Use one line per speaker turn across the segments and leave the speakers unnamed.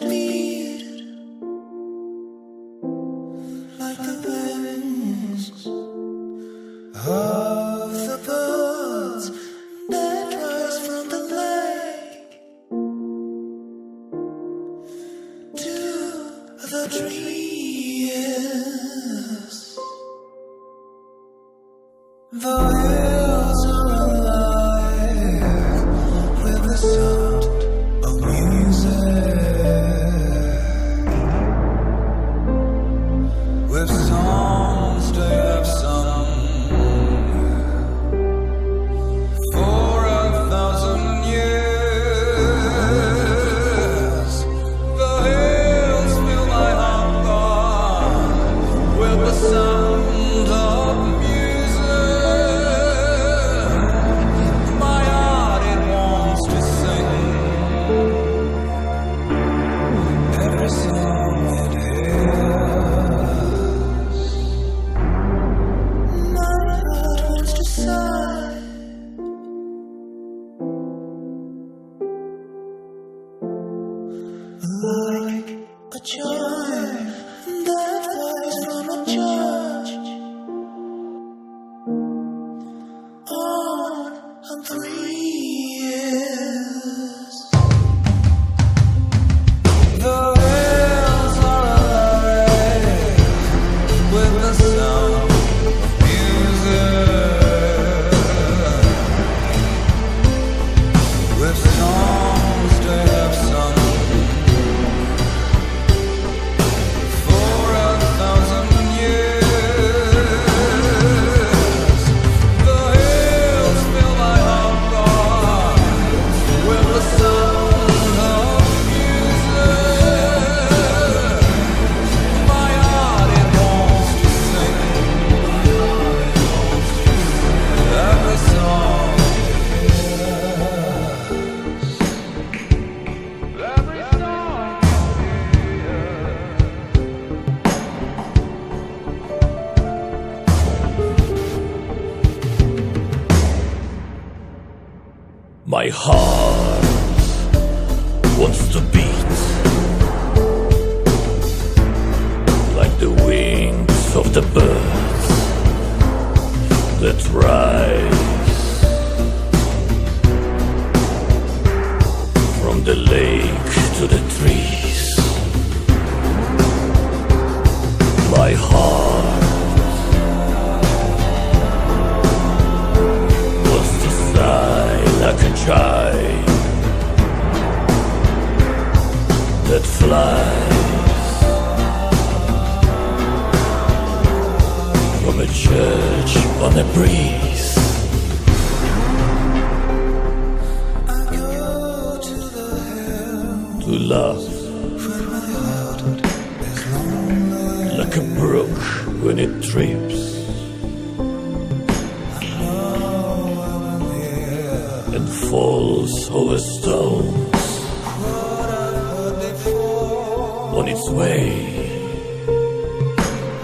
meet like the wings of the birds that rise from the lake to the trees. The hills are alive with the sound of music, with songs they have sung for 1,000 years. The hills fill my heart with the sound of music. My heart, it wants to sing every song it hears. My heart wants to sigh like a chime that flies from a church on 3 years. The hills are alive with the sound of music, with songs they have sung for 1,000 years. The hills fill my heart with the sound of music. My heart, it wants to sing every song it hears. Every song it hears.
My heart wants to beat like the wings of the birds that rise from the lake to the trees. My heart wants to sigh like a child that flies from a church on a breeze.
I go to the hill
To love
when my heart is lonely.
like a brook when it trips, and falls over stones
What I've heard before,
on its way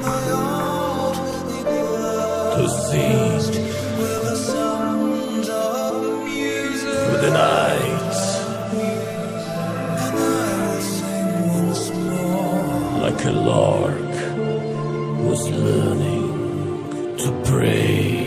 my heart will be blessed
to sing
with the sound of music.
through the night
And I will sing once more
like a lark who's learning to pray.